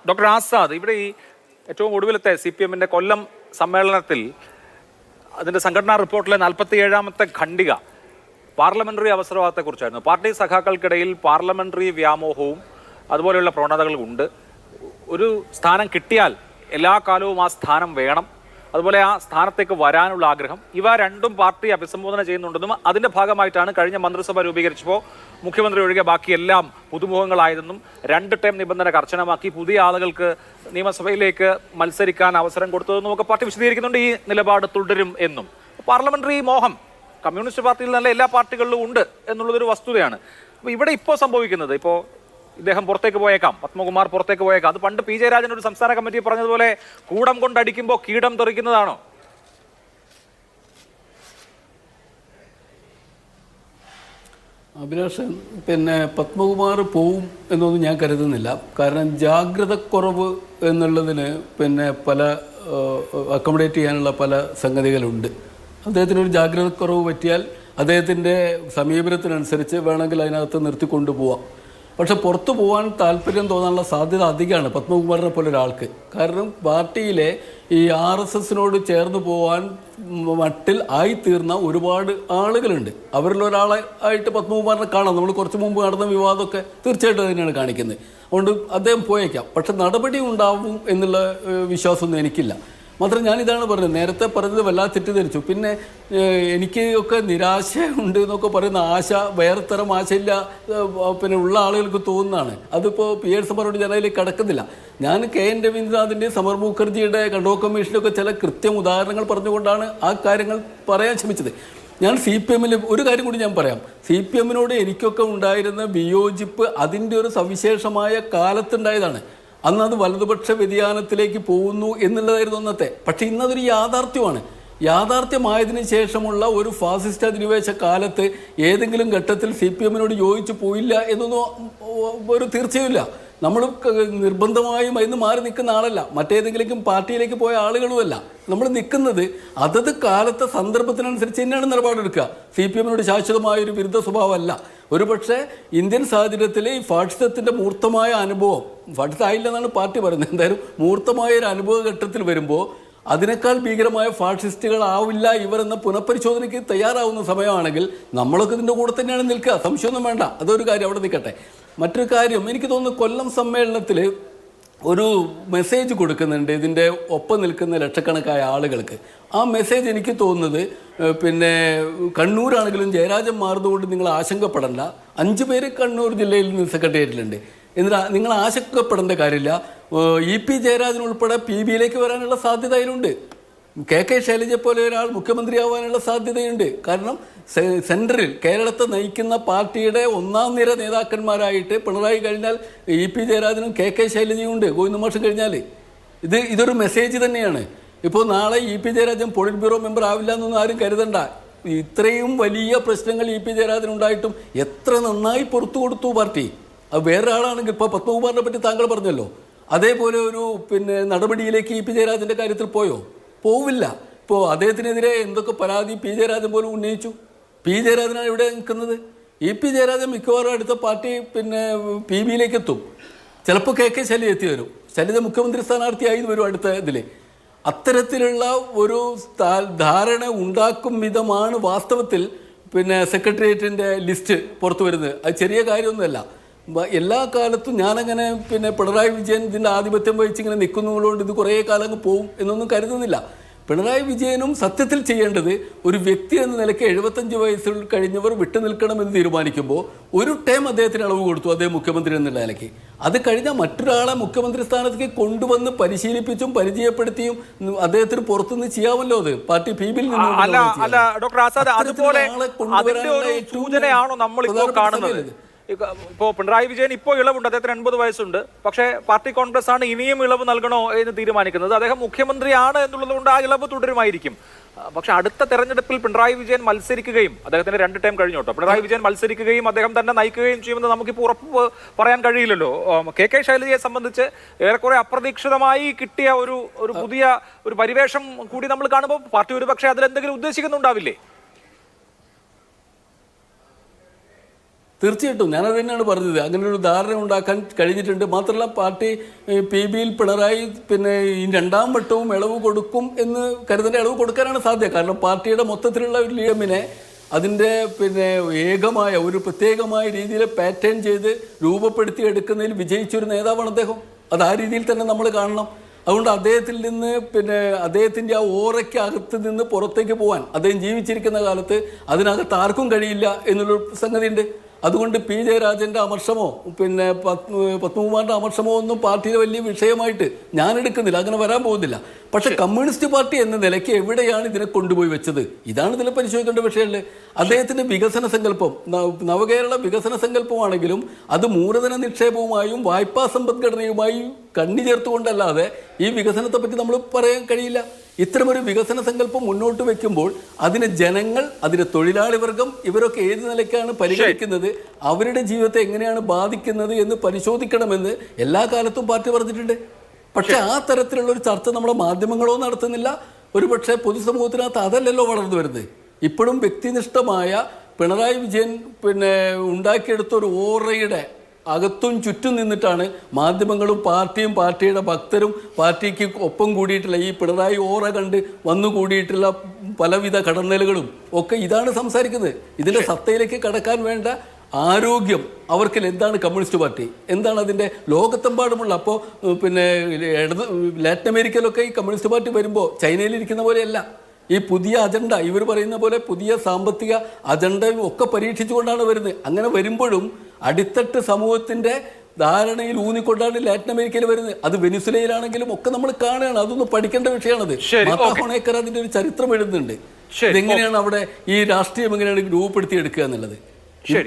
Doctor Azad, ഇവിടെ ഈ ഏറ്റവും ഒടുവിലത്തെ CPM-ന്റെ കൊല്ലം സമ്മേളനത്തിൽ അതിന്റെ സംഘടനാ റിപ്പോർട്ടിലെ 47ാമത്തെ ഖണ്ഡിക പാർലമെന്ററി അവസരവാദത്തെക്കുറിച്ചായിരുന്നു. പാർട്ടി സഖാക്കൾക്കിടയിൽ പാർലമെന്ററി വ്യാമോഹവും അതുപോലെയുള്ള പ്രവണതകളും ഉണ്ട്. ഒരു സ്ഥാനം കിട്ടിയാൽ എല്ലാ കാലവും ആ സ്ഥാനം വേണം, അതുപോലെ ആ സ്ഥാനത്തേക്ക് വരാനുള്ള ആഗ്രഹം, ഇവ രണ്ടും പാർട്ടി അഭിസംബോധന ചെയ്യുന്നുണ്ടെന്നും അതിന്റെ ഭാഗമായിട്ടാണ് കഴിഞ്ഞ മന്ത്രിസഭ രൂപീകരിച്ചപ്പോൾ മുഖ്യമന്ത്രി ഒഴികെ ബാക്കിയെല്ലാം പുതുമുഖങ്ങളായതെന്നും 2 ടേം നിബന്ധന കർശനമാക്കി പുതിയ ആളുകൾക്ക് നിയമസഭയിലേക്ക് മത്സരിക്കാൻ അവസരം കൊടുത്തതെന്നും ഒക്കെ പാർട്ടി വിശദീകരിക്കുന്നുണ്ട്. ഈ നിലപാട് തുടരും എന്നും. പാർലമെന്ററി മോഹം കമ്മ്യൂണിസ്റ്റ് പാർട്ടിയിൽ നല്ല എല്ലാ പാർട്ടികളിലും ഉണ്ട് എന്നുള്ളതൊരു വസ്തുതയാണ്. അപ്പോൾ ഇവിടെ ഇപ്പോൾ സംഭവിക്കുന്നത്, ഇപ്പോൾ ഇദ്ദേഹം പുറത്തേക്ക് പോയേക്കാം, പത്മകുമാർ പുറത്തേക്ക് പോയേക്കാം. അത് പണ്ട് പി ജയരാജൻ ഒരു സംസ്ഥാന കമ്മിറ്റി പറഞ്ഞതുപോലെ കൂടം കൊണ്ടടിക്കുമ്പോൾ കീടം തെറിക്കുന്നതാണോ? അഭിലാഷ്, പത്മകുമാർ പോവും എന്നൊന്നും ഞാൻ കരുതുന്നില്ല. കാരണം ജാഗ്രതക്കുറവ് എന്നുള്ളതിന് പല അക്കോമഡേറ്റ് ചെയ്യാനുള്ള പല സംഗതികളുണ്ട്. അദ്ദേഹത്തിനൊരു ജാഗ്രതക്കുറവ് പറ്റിയാൽ അദ്ദേഹത്തിൻ്റെ സമീപനത്തിനനുസരിച്ച് വേണമെങ്കിൽ അതിനകത്ത് നിർത്തിക്കൊണ്ടുപോവാം. പക്ഷെ പുറത്തു പോകാൻ താല്പര്യം തോന്നാനുള്ള സാധ്യത അധികമാണ് പത്മകുമാറിനെ പോലെ ഒരാൾക്ക്. കാരണം പാർട്ടിയിലെ ഈ RSSനോട് ചേർന്ന് പോകാൻ മട്ടിൽ ആയിത്തീർന്ന ഒരുപാട് ആളുകളുണ്ട്. അവരിലൊരാളെ ആയിട്ട് പത്മകുമാറിനെ കാണാം. നമ്മൾ കുറച്ച് മുമ്പ് നടന്ന വിവാദമൊക്കെ തീർച്ചയായിട്ടും അതിനാണ് കാണിക്കുന്നത്. അതുകൊണ്ട് അദ്ദേഹം പോയേക്കാം. പക്ഷെ നടപടി ഉണ്ടാവും എന്നുള്ള വിശ്വാസമൊന്നും എനിക്കില്ല. മാത്രം ഞാനിതാണ് പറഞ്ഞത്, നേരത്തെ പറഞ്ഞത് വല്ലാതെ തെറ്റിദ്ധരിച്ചു. എനിക്ക് ഒക്കെ നിരാശയുണ്ട് എന്നൊക്കെ പറയുന്ന ആശ വേറെ തരം ആശയില്ല ഉള്ള ആളുകൾക്ക് തോന്നുന്നതാണ്. അതിപ്പോൾ PS പറഞ്ഞോട് ഞാൻ അതിലേക്ക് കടക്കുന്നില്ല. ഞാൻ KN രവീന്ദ്രനാഥിൻ്റെ സമർ മുഖർജിയുടെ കണ്ടോ കമ്മീഷനൊക്കെ ചില കൃത്യം ഉദാഹരണങ്ങൾ പറഞ്ഞുകൊണ്ടാണ് ആ കാര്യങ്ങൾ പറയാൻ ശ്രമിച്ചത്. ഞാൻ CPM-ൽ ഒരു കാര്യം കൂടി ഞാൻ പറയാം. CPM-നോട് എനിക്കൊക്കെ ഉണ്ടായിരുന്ന വിയോജിപ്പ് അതിൻ്റെ ഒരു സവിശേഷമായ കാലത്തുണ്ടായതാണ്. അന്ന് അത് വലതുപക്ഷ വ്യതിയാനത്തിലേക്ക് പോകുന്നു എന്നുള്ളതായിരുന്നു അന്നത്തെ. പക്ഷേ ഇന്നതൊരു യാഥാർത്ഥ്യമാണ്. യാഥാർത്ഥ്യമായതിനു ശേഷമുള്ള ഒരു ഫാസിസ്റ്റ് അധിനിവേശ കാലത്ത് ഏതെങ്കിലും ഘട്ടത്തിൽ CPM-നോട് യോജിച്ചു പോയില്ല എന്നൊന്നും ഒരു തീർച്ചയുമില്ല. നമ്മൾ നിർബന്ധമായും അതിന് മാറി നിൽക്കുന്ന ആളല്ല, മറ്റേതെങ്കിലും പാർട്ടിയിലേക്ക് പോയ ആളുകളുമല്ല. നമ്മൾ നിൽക്കുന്നത് അതത് കാലത്തെ സന്ദർഭത്തിനനുസരിച്ച് തന്നെയാണ് നിലപാടെടുക്കുക. CPM-നോട് ശാശ്വതമായൊരു വിരുദ്ധ സ്വഭാവമല്ല. ഒരുപക്ഷെ ഇന്ത്യൻ സാഹചര്യത്തിൽ ഈ ഫാഷിസത്തിൻ്റെ മൂർത്തമായ അനുഭവം, ഫാഷിസ്റ്റ് എന്നാണ് പാർട്ടി പറയുന്നത്, എന്തായാലും മൂർത്തമായ ഒരു അനുഭവ ഘട്ടത്തിൽ വരുമ്പോൾ അതിനേക്കാൾ ഭീകരമായ ഫാഷിസ്റ്റുകളാവില്ല ഇവരെന്ന പുനഃപരിശോധനയ്ക്ക് തയ്യാറാവുന്ന സമയമാണെങ്കിൽ നമ്മളൊക്കെ ഇതിൻ്റെ കൂടെ തന്നെയാണ് നിൽക്കുക. സംശയമൊന്നും വേണ്ട. അതൊരു കാര്യം അവിടെ നിൽക്കട്ടെ. മറ്റൊരു കാര്യം, എനിക്ക് തോന്നുന്നു കൊല്ലം സമ്മേളനത്തിൽ ഒരു മെസ്സേജ് കൊടുക്കുന്നുണ്ട് ഇതിൻ്റെ ഒപ്പം നിൽക്കുന്ന ലക്ഷക്കണക്കായ ആളുകൾക്ക്. ആ മെസ്സേജ് എനിക്ക് തോന്നുന്നത് കണ്ണൂരാണെങ്കിലും ജയരാജൻ മാറുന്നതുകൊണ്ട് നിങ്ങൾ ആശങ്കപ്പെടണ്ട. 5 പേര് കണ്ണൂർ ജില്ലയിൽ നിന്ന് സെക്രട്ടേറിയറ്റിലുണ്ട്. എന്നിട്ട് നിങ്ങൾ ആശങ്കപ്പെടേണ്ട കാര്യമില്ല. EP ജയരാജൻ ഉൾപ്പെടെ PB-യിലേക്ക് വരാനുള്ള സാധ്യത അതിലുണ്ട്. KK ശൈലജയെ പോലെ ഒരാൾ മുഖ്യമന്ത്രിയാവാനുള്ള സാധ്യതയുണ്ട്. കാരണം സെൻട്രൽ കേരളത്തെ നയിക്കുന്ന പാർട്ടിയുടെ 1ാം നിര നേതാക്കന്മാരായിട്ട് പിണറായി കഴിഞ്ഞാൽ EP ജയരാജനും KK ശൈലജയും ഉണ്ട്. ഗോവിന്ദ മാഷും കഴിഞ്ഞാൽ ഇതൊരു മെസ്സേജ് തന്നെയാണ്. ഇപ്പോൾ നാളെ EP Jayarajan polit bureau member ആവില്ല എന്നൊന്നും ആരും കരുതണ്ട. ഇത്രയും വലിയ പ്രശ്നങ്ങൾ EP ജയരാജൻ ഉണ്ടായിട്ടും എത്ര നന്നായി പുറത്തു കൊടുത്തു പാർട്ടി. അത് വേറൊരാളാണെങ്കിൽ ഇപ്പോൾ പത്മകുമാറിനെ പറ്റി താങ്കൾ പറഞ്ഞല്ലോ, അതേപോലെ ഒരു നടപടിയിലേക്ക് EP ജയരാജൻ്റെ കാര്യത്തിൽ പോവില്ല. ഇപ്പോൾ അദ്ദേഹത്തിനെതിരെ എന്തൊക്കെ പരാതി P ജയരാജൻ പോലും ഉന്നയിച്ചു. P ജയരാജനാണ് ഇവിടെ നിൽക്കുന്നത്. EP ജയരാജൻ മിക്കവാറും അടുത്ത പാർട്ടി PB-യിലേക്ക് എത്തും. ചിലപ്പോൾ KK ശൈലജ എത്തി വരും. ശൈലജ മുഖ്യമന്ത്രി സ്ഥാനാർത്ഥിയായി വരും അടുത്ത ഇതിൽ. അത്തരത്തിലുള്ള ഒരു ധാരണ ഉണ്ടാക്കും വിധമാണ് വാസ്തവത്തിൽ സെക്രട്ടേറിയറ്റിൻ്റെ ലിസ്റ്റ് പുറത്തു വരുന്നത്. അത് ചെറിയ കാര്യമൊന്നുമല്ല. എല്ലാ കാലത്തും ഞാനങ്ങനെ പിണറായി വിജയൻ ഇതിൻ്റെ ആധിപത്യം വഹിച്ചിങ്ങനെ നിൽക്കുന്നതുകൊണ്ട് ഇത് കുറേ കാലം അങ്ങ് പോവും എന്നൊന്നും കരുതുന്നില്ല. പിണറായി വിജയനും സത്യത്തിൽ ചെയ്യേണ്ടത് ഒരു വ്യക്തി എന്ന നിലയ്ക്ക് 75 വയസ്സിൽ കഴിഞ്ഞവർ വിട്ടു നിൽക്കണമെന്ന് തീരുമാനിക്കുമ്പോൾ ഒരു ടൈം അദ്ദേഹത്തിന് അളവ് കൊടുത്തു, അദ്ദേഹം മുഖ്യമന്ത്രി എന്നുള്ള നിലയ്ക്ക്. അത് കഴിഞ്ഞാൽ മറ്റൊരാളെ മുഖ്യമന്ത്രി സ്ഥാനത്തേക്ക് കൊണ്ടുവന്ന് പരിശീലിപ്പിച്ചും പരിചയപ്പെടുത്തിയും അദ്ദേഹത്തിന് പുറത്തുനിന്ന് ചെയ്യാമല്ലോ. അത് പാർട്ടി PB-യിൽ നിന്ന് ഇപ്പോൾ പിണറായി വിജയൻ ഇപ്പോൾ ഇളവുണ്ട്, അദ്ദേഹത്തിന് 80 വയസ്സുണ്ട്. പക്ഷേ പാർട്ടി കോൺഗ്രസ് ആണ് ഇനിയും ഇളവ് നൽകണോ എന്ന് തീരുമാനിക്കുന്നത്. അദ്ദേഹം മുഖ്യമന്ത്രിയാണ് എന്നുള്ളത് കൊണ്ട് ആ ഇളവ് തുടരുമായിരിക്കും. പക്ഷെ അടുത്ത തെരഞ്ഞെടുപ്പിൽ പിണറായി വിജയൻ മത്സരിക്കുകയും, അദ്ദേഹത്തിന് 2 ടൈം കഴിഞ്ഞു കേട്ടോ, പിണറായി വിജയൻ മത്സരിക്കുകയും അദ്ദേഹം തന്നെ നയിക്കുകയും ചെയ്യുമെന്ന് നമുക്കിപ്പോൾ ഉറപ്പ് പറയാൻ കഴിയില്ലല്ലോ. KK ശൈലജയെ സംബന്ധിച്ച് ഏറെക്കുറെ അപ്രതീക്ഷിതമായി കിട്ടിയ ഒരു പുതിയ ഒരു പരിവേഷം കൂടി നമ്മൾ കാണുമ്പോൾ പാർട്ടി ഒരു പക്ഷേ അതിലെന്തെങ്കിലും ഉദ്ദേശിക്കുന്നുണ്ടാവില്ലേ? തീർച്ചയായിട്ടും ഞാനത് തന്നെയാണ് പറഞ്ഞത്. അങ്ങനെ ഒരു ധാരണ ഉണ്ടാക്കാൻ കഴിഞ്ഞിട്ടുണ്ട്. മാത്രമല്ല പാർട്ടി PBയിൽ പിണറായി പിന്നെ ഈ 2ാം വട്ടവും ഇളവ് കൊടുക്കും എന്ന് കരുതേണ്ട, ഇളവ് കൊടുക്കാനാണ് സാധ്യത. കാരണം പാർട്ടിയുടെ മൊത്തത്തിലുള്ള ഒരു ലീഡമിനെ അതിൻ്റെ പിന്നെ ഏകമായ ഒരു പ്രത്യേകമായ രീതിയിൽ പാറ്റേൺ ചെയ്ത് രൂപപ്പെടുത്തി എടുക്കുന്നതിൽ വിജയിച്ചൊരു നേതാവാണ് അദ്ദേഹം. അത് ആ രീതിയിൽ തന്നെ നമ്മൾ കാണണം. അതുകൊണ്ട് അദ്ദേഹത്തിൽ നിന്ന് പിന്നെ അദ്ദേഹത്തിൻ്റെ ആ ഓറയ്ക്കകത്ത് നിന്ന് പുറത്തേക്ക് പോകാൻ അദ്ദേഹം ജീവിച്ചിരിക്കുന്ന കാലത്ത് അതിനകത്ത് ആർക്കും കഴിയില്ല എന്നുള്ളൊരു സംഗതിയുണ്ട്. അതുകൊണ്ട് P. ജയരാജൻ്റെ അമർഷമോ പിന്നെ പത്മകുമാറിൻ്റെ അമർഷമോ ഒന്നും പാർട്ടിയിലെ വലിയ വിഷയമായിട്ട് ഞാൻ എടുക്കുന്നില്ല, അങ്ങനെ വരാൻ പോകുന്നില്ല. പക്ഷെ കമ്മ്യൂണിസ്റ്റ് പാർട്ടി എന്ന നിലയ്ക്ക് എവിടെയാണ് ഇതിനെ കൊണ്ടുപോയി വെച്ചത്? ഇതാണ് ഇതിനെ പരിശോധിക്കേണ്ട വിഷയമുള്ളത്. അദ്ദേഹത്തിൻ്റെ വികസന സങ്കല്പം, നവകേരള വികസന സങ്കല്പമാണെങ്കിലും അത് മൂലധന നിക്ഷേപവുമായും വായ്പാ സമ്പദ്ഘടനയുമായും കണ്ണി ചേർത്തുകൊണ്ടല്ലാതെ ഈ വികസനത്തെ പറ്റി നമ്മൾ പറയാൻ കഴിയില്ല. ഇത്തരമൊരു വികസന സങ്കല്പം മുന്നോട്ട് വെക്കുമ്പോൾ അതിന് ജനങ്ങൾ, അതിന് തൊഴിലാളി വർഗം, ഇവരൊക്കെ ഏത് നിലയ്ക്കാണ് പരിഗണിക്കുന്നത്, അവരുടെ ജീവിതത്തെ എങ്ങനെയാണ് ബാധിക്കുന്നത് എന്ന് പരിശോധിക്കണമെന്ന് എല്ലാ കാലത്തും പാർട്ടി പറഞ്ഞിട്ടുണ്ട്. പക്ഷെ ആ തരത്തിലുള്ള ഒരു ചർച്ച നമ്മുടെ മാധ്യമങ്ങളോ നടത്തുന്നില്ല. ഒരുപക്ഷെ പൊതുസമൂഹത്തിനകത്ത് അതല്ലല്ലോ വളർന്നു വരുന്നത്. ഇപ്പോഴും വ്യക്തിനിഷ്ഠമായ പിണറായി വിജയൻ പിന്നെ ഉണ്ടാക്കിയെടുത്ത ഒരു ഓറയുടെ അകത്തും ചുറ്റും നിന്നിട്ടാണ് മാധ്യമങ്ങളും പാർട്ടിയും പാർട്ടിയുടെ ഭക്തരും പാർട്ടിക്ക് ഒപ്പം കൂടിയിട്ടുള്ള ഈ പിണറായി ഓറ കണ്ട് വന്നു കൂടിയിട്ടുള്ള പലവിധ കടന്നലുകളും ഒക്കെ ഇതാണ് സംസാരിക്കുന്നത്. ഇതിൻ്റെ സത്തയിലേക്ക് കടക്കാൻ വേണ്ട ആരോഗ്യം അവർക്കില്ല. എന്താണ് കമ്മ്യൂണിസ്റ്റ് പാർട്ടി, എന്താണ് അതിൻ്റെ ലോകത്തെമ്പാടുമുള്ള, അപ്പോൾ പിന്നെ ലാറ്റിൻ അമേരിക്കയിലൊക്കെ ഈ കമ്മ്യൂണിസ്റ്റ് പാർട്ടി വരുമ്പോൾ ചൈനയിലിരിക്കുന്ന പോലെയല്ല. ഈ പുതിയ അജണ്ട, ഇവർ പറയുന്ന പോലെ പുതിയ സാമ്പത്തിക അജണ്ടയും ഒക്കെ പരീക്ഷിച്ചുകൊണ്ടാണ് വരുന്നത്. അങ്ങനെ വരുമ്പോഴും അടിത്തട്ട് സമൂഹത്തിൻ്റെ ധാരണയിൽ ഊന്നിക്കൊണ്ടാണ് ലാറ്റിൻ അമേരിക്കയിൽ വരുന്നത്. അത് വെനിസുലയിലാണെങ്കിലും ഒക്കെ നമ്മൾ കാണുകയാണ്. അതൊന്ന് പഠിക്കേണ്ട വിഷയമാണത്. ഹോണേക്കർ അതിൻ്റെ ഒരു ചരിത്രം എഴുതുന്നുണ്ട്. ഇതെങ്ങനെയാണ് അവിടെ ഈ രാഷ്ട്രീയം എങ്ങനെയാണ് രൂപപ്പെടുത്തി എടുക്കുക എന്നുള്ളത്. ശരി.